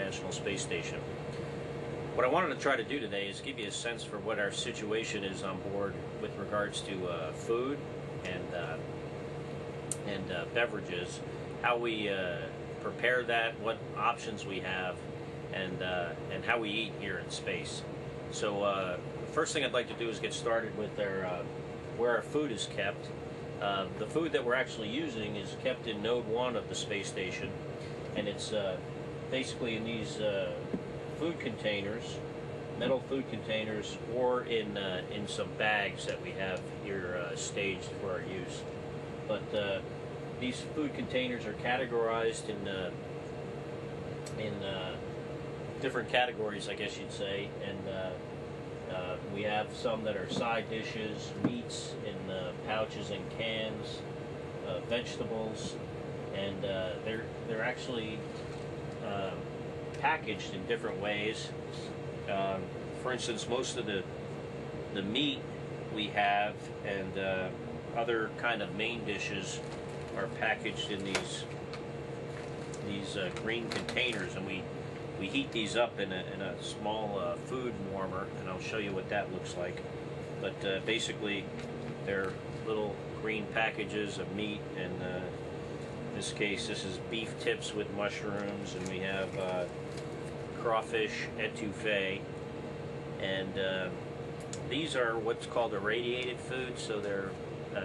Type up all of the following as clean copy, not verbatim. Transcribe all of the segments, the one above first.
International Space Station. What I wanted to try to do today is give you a sense for what our situation is on board with regards to food and beverages, how we prepare that, what options we have, and how we eat here in space. So the first thing I'd like to do is get started with where our food is kept. The food that we're actually using is kept in Node 1 of the space station, and it's basically in these food containers, metal food containers, or in some bags that we have here staged for our use. But these food containers are categorized in different categories, I guess you'd say, and we have some that are side dishes, meats in pouches and cans, vegetables, and they're actually packaged in different ways. For instance, most of the meat we have and other kind of main dishes are packaged in these green containers, and we heat these up in a small food warmer, and I'll show you what that looks like. But basically, they're little green packages of meat, and in this case, this is beef tips with mushrooms, and we have crawfish etouffee, and these are what's called irradiated food, so they're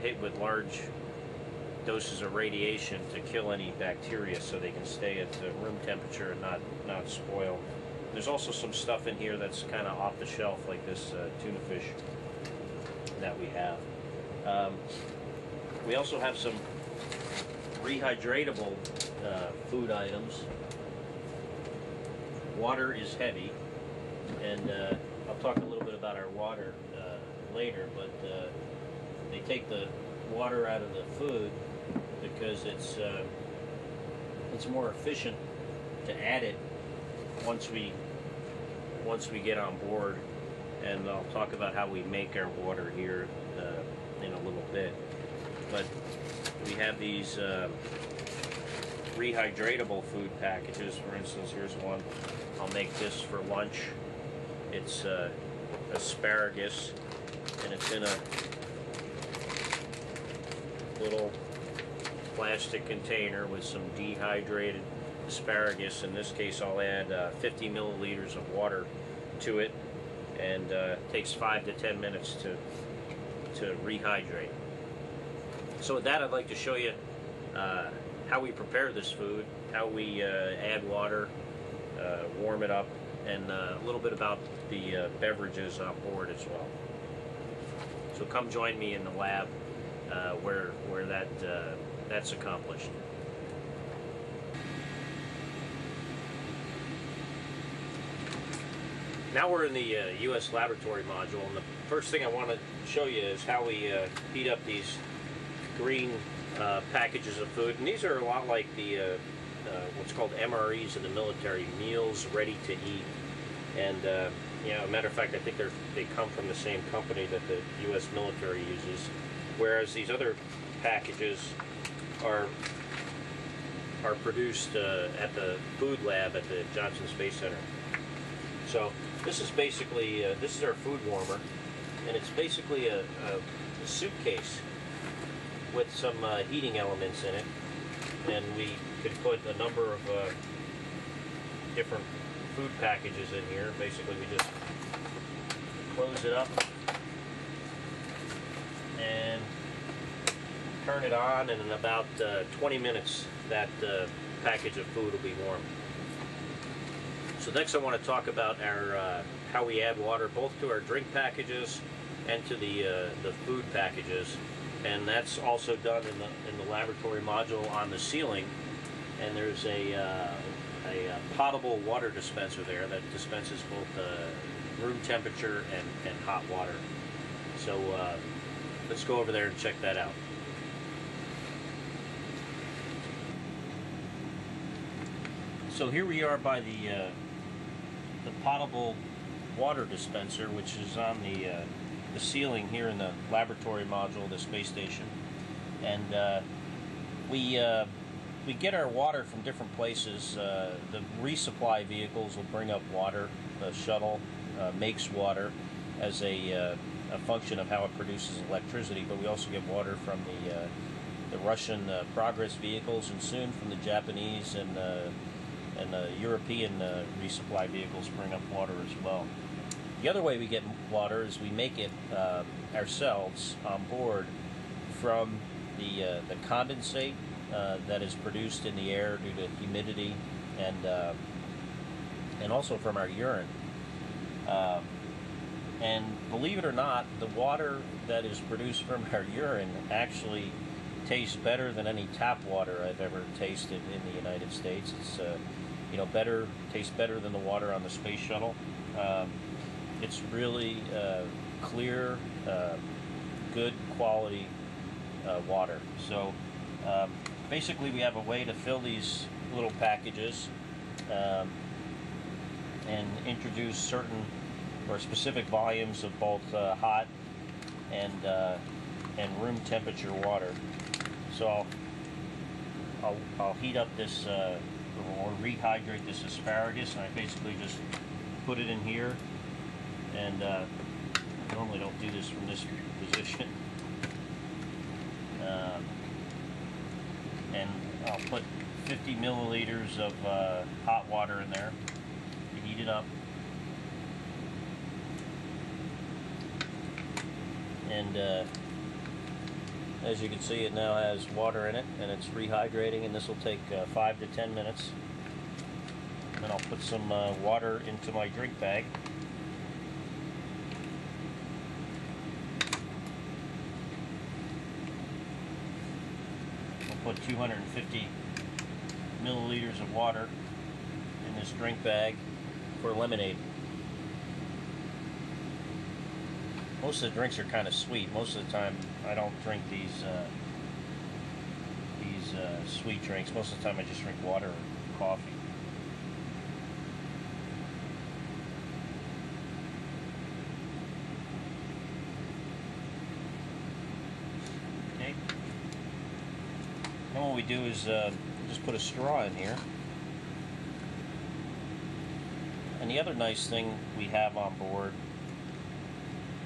hit with large doses of radiation to kill any bacteria so they can stay at room temperature and not spoil. There's also some stuff in here that's kind of off the shelf, like this tuna fish that we have. We also have some rehydratable food items. Water is heavy, and I'll talk a little bit about our water later, but they take the water out of the food because it's more efficient to add it once we get on board, and I'll talk about how we make our water here in a little bit. But we have these rehydratable food packages. For instance, here's one. I'll make this for lunch. It's asparagus, and it's in a little plastic container with some dehydrated asparagus. In this case, I'll add 50 milliliters of water to it, and it takes 5 to 10 minutes to rehydrate. So with that, I'd like to show you how we prepare this food, how we add water, warm it up, and a little bit about the beverages on board as well. So come join me in the lab where that's accomplished. Now we're in the U.S. laboratory module, and the first thing I want to show you is how we heat up these green packages of food. And these are a lot like the what's called MREs in the military, meals ready to eat. And a matter of fact, I think they come from the same company that the U.S. military uses, whereas these other packages are produced at the food lab at the Johnson Space Center. So this is basically this is our food warmer, and it's basically a suitcase with some heating elements in it, and we could put a number of different food packages in here. Basically, we just close it up and turn it on, and in about 20 minutes that package of food will be warm. So next I want to talk about our how we add water both to our drink packages and to the food packages, and that's also done in the laboratory module on the ceiling. And there's a potable water dispenser there that dispenses both room temperature and hot water. So let's go over there and check that out. So here we are by the potable water dispenser, which is on the ceiling here in the laboratory module of the space station, and we we get our water from different places. The resupply vehicles will bring up water. The shuttle makes water as a function of how it produces electricity, but we also get water from the Russian Progress vehicles, and soon from the Japanese and the European resupply vehicles bring up water as well. The other way we get water is we make it ourselves on board from the condensate that is produced in the air due to humidity, and also from our urine. And believe it or not, the water that is produced from our urine actually tastes better than any tap water I've ever tasted in the United States. It's tastes better than the water on the space shuttle. It's really clear, good quality water. So basically, we have a way to fill these little packages and introduce certain or specific volumes of both hot and room temperature water. So I'll heat up this or rehydrate this asparagus, and I basically just put it in here, and I normally don't do this from this position. And I'll put 50 milliliters of hot water in there to heat it up. And as you can see, it now has water in it, and it's rehydrating, and this will take 5 to 10 minutes. And then I'll put some water into my drink bag. I'll put 250 milliliters of water in this drink bag for lemonade. Most of the drinks are kind of sweet. Most of the time, I don't drink these sweet drinks. Most of the time, I just drink water or coffee. Okay. Then what we do is just put a straw in here. And the other nice thing we have on board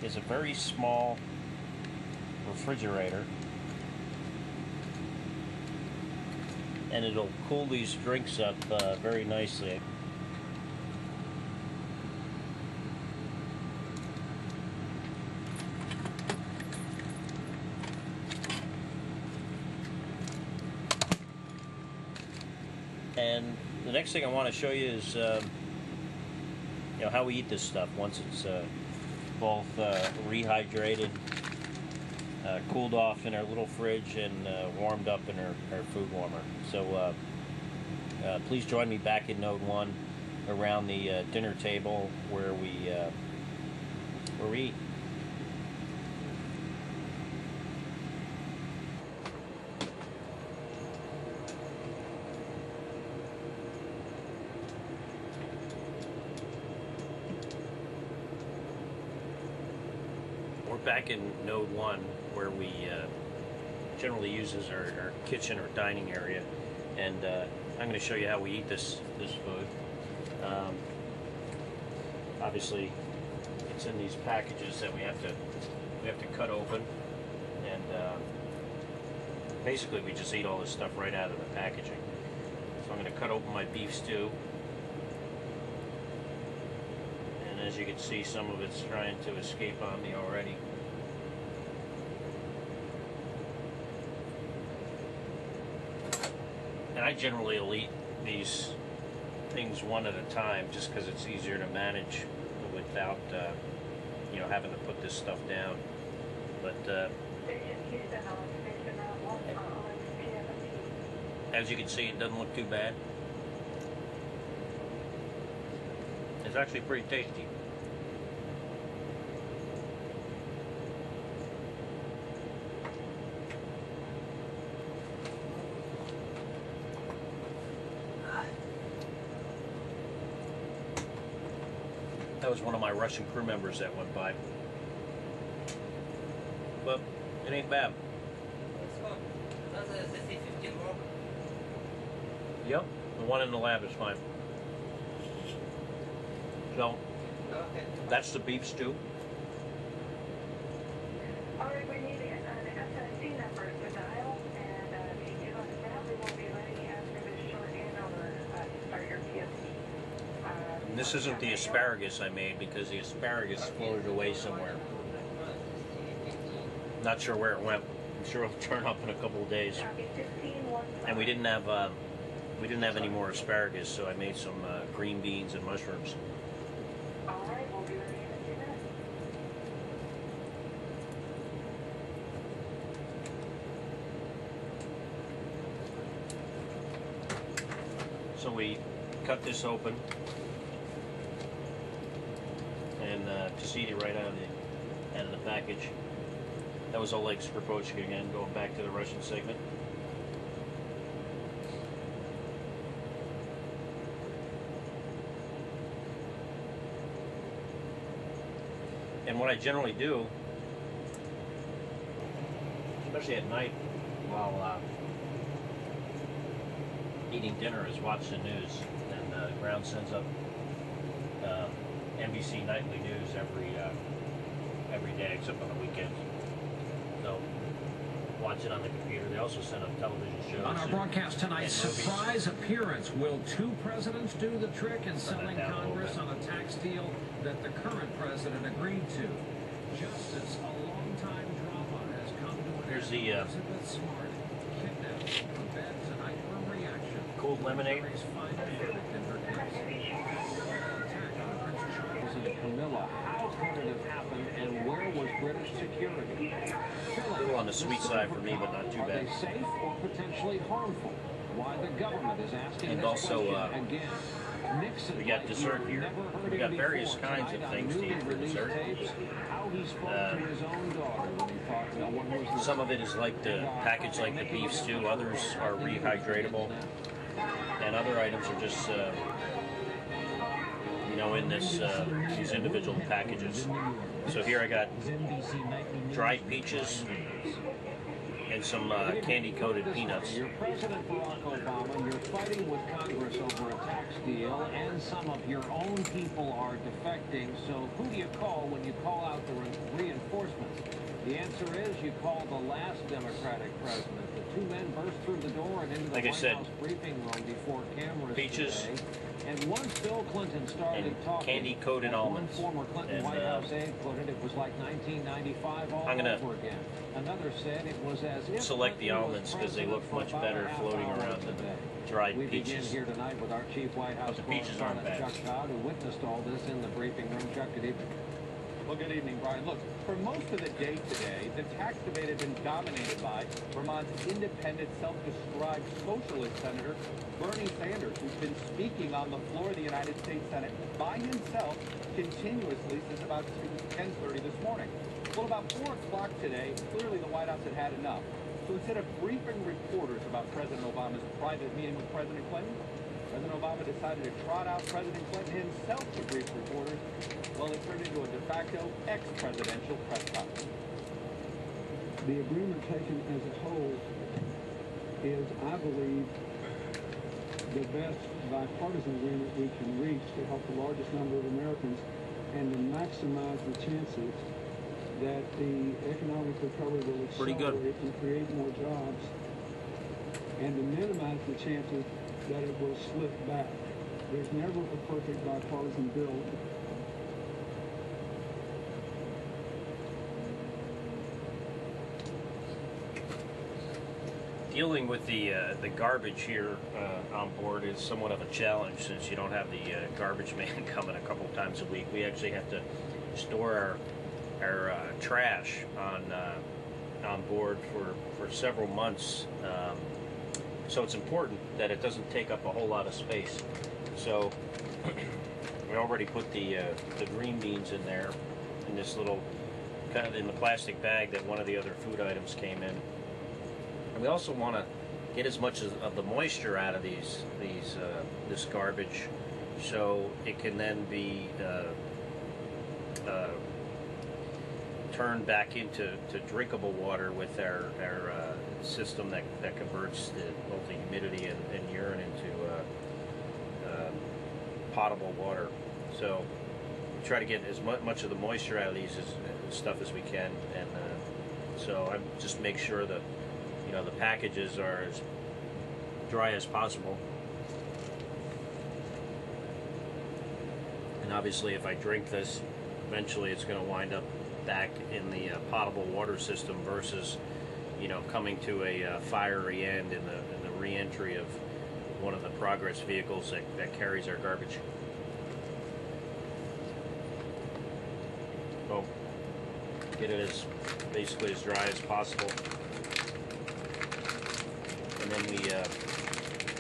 is a very small refrigerator, and it'll cool these drinks up very nicely. And the next thing I want to show you is how we eat this stuff once it's both rehydrated, cooled off in our little fridge, and warmed up in our food warmer. So please join me back in Node 1 around the dinner table where we eat. We're back in Node 1, where we generally use as our kitchen or dining area, and I'm going to show you how we eat this food. Obviously, it's in these packages that we have to cut open, and basically we just eat all this stuff right out of the packaging. So I'm going to cut open my beef stew. As you can see, some of it's trying to escape on me already. And I generally will eat these things one at a time, just because it's easier to manage without having to put this stuff down. But as you can see, it doesn't look too bad. It's actually pretty tasty. That was one of my Russian crew members that went by. But it ain't bad. Yep, the one in the lab is fine. So, that's the beef stew. All right, we need an SSC number to dial, and if you give us that, we will be ready after this short handover to start your PFC. And this isn't the asparagus I made because the asparagus floated away somewhere. Not sure where it went. I'm sure it'll turn up in a couple of days. And we didn't have any more asparagus, so I made some green beans and mushrooms. All right, we'll be ready in a few minutes. So we cut this open, and tahini right out of the package. That was Oleg Skropochkin again, going back to the Russian segment. And what I generally do, especially at night while eating dinner, is watch the news. And Ground sends up NBC Nightly News every day except on the weekends. So watch it on the computer. They also send up television shows. On our broadcast tonight, surprise appearance. Will two presidents do the trick in selling Congress on a tax deal that the current president agreed to? Justice, a long-time drama, has come to an Here's end. the Elizabeth Smart kidnapped from bed tonight for reaction. cold lemonade. Mary's final verdict in her case. Attack on Prince Charles and Camilla. How could it have happened, and where was British security? A little on the sweet side for me, but not too Are bad. they safe or potentially harmful? Why the government is asking And this also, question again. Nixon, we got like dessert you've here. never heard We got him various before, kinds of tonight things on to eat for newly dessert. released tapes, how he spoke to his own daughter when he thought no one was listening. Some of it is like the package, like the beef stew. Others are rehydratable, and other items are just in these individual packages. So here I got dried peaches and some candy-coated peanuts. You're President Barack Obama, you're fighting with Congress over a tax deal, and some of your own people are defecting. So who do you call when you call out the reinforcements? The answer is you call the last Democratic president. The two men burst through the door and into the Like I White said, House briefing room before cameras peaches today. And once Bill Clinton started and talking, candy-coated as almonds. one former Clinton And, White House aide put it, it was like 1995 all I'm gonna over again. Another said it was as if select the Clinton was almonds because they look president much for about better a half floating hour around than today. dried We begin peaches. here tonight with our chief White House the peaches aren't correspondent, bad. Chuck Todd, who witnessed all this in the briefing room. Chuck, good evening. Well, good evening, Brian. Look, for most of the day today, the tax debate has been dominated by Vermont's independent, self-described socialist senator, Bernie Sanders, who's been speaking on the floor of the United States Senate by himself continuously since about 10:30 this morning. Well, about 4 o'clock today, clearly the White House had had enough. So instead of briefing reporters about President Obama's private meeting with President Clinton, President Obama decided to trot out President Clinton himself to brief reporters. Well, it turned into a de facto ex-presidential press conference. The agreement taken as a whole is, I believe, the best bipartisan agreement we can reach to help the largest number of Americans and to maximize the chances that the economic recovery will Pretty good. accelerate and create more jobs, and to minimize the chances that it will slip back. There's never a perfect bipartisan bill. Dealing with the garbage here on board is somewhat of a challenge since you don't have the garbage man coming a couple times a week. We actually have to store our trash on board for several months. So it's important that it doesn't take up a whole lot of space. So we already put the green beans in there in this little kind of in the plastic bag that one of the other food items came in. And we also want to get as much of the moisture out of this garbage, so it can then be turn back into drinkable water with our system that converts both the humidity and urine into potable water. So we try to get as much of the moisture out of these stuff as we can, and so I just make sure that the packages are as dry as possible. And obviously, if I drink this, eventually it's going to wind up back in the potable water system versus coming to a fiery end in the re-entry of one of the Progress vehicles that carries our garbage. So get it basically as dry as possible, and then we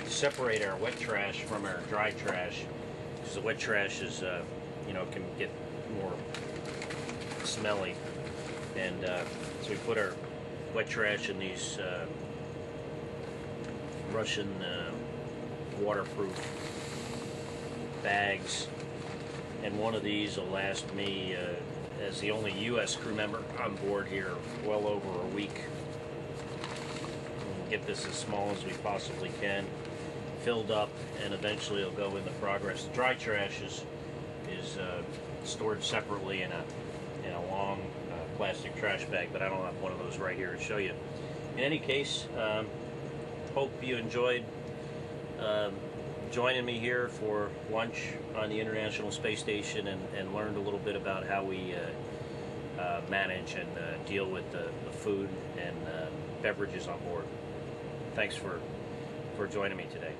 separate our wet trash from our dry trash, because the wet trash is can get more smelly, and so we put our wet trash in these Russian waterproof bags, and one of these will last me, as the only U.S. crew member on board here, well over a week. We'll get this as small as we possibly can, filled up, and eventually it'll go in the Progress. Dry trash is stored separately in a long plastic trash bag, but I don't have one of those right here to show you. In any case, hope you enjoyed joining me here for lunch on the International Space Station, and learned a little bit about how we manage and deal with the food and beverages on board. Thanks for joining me today.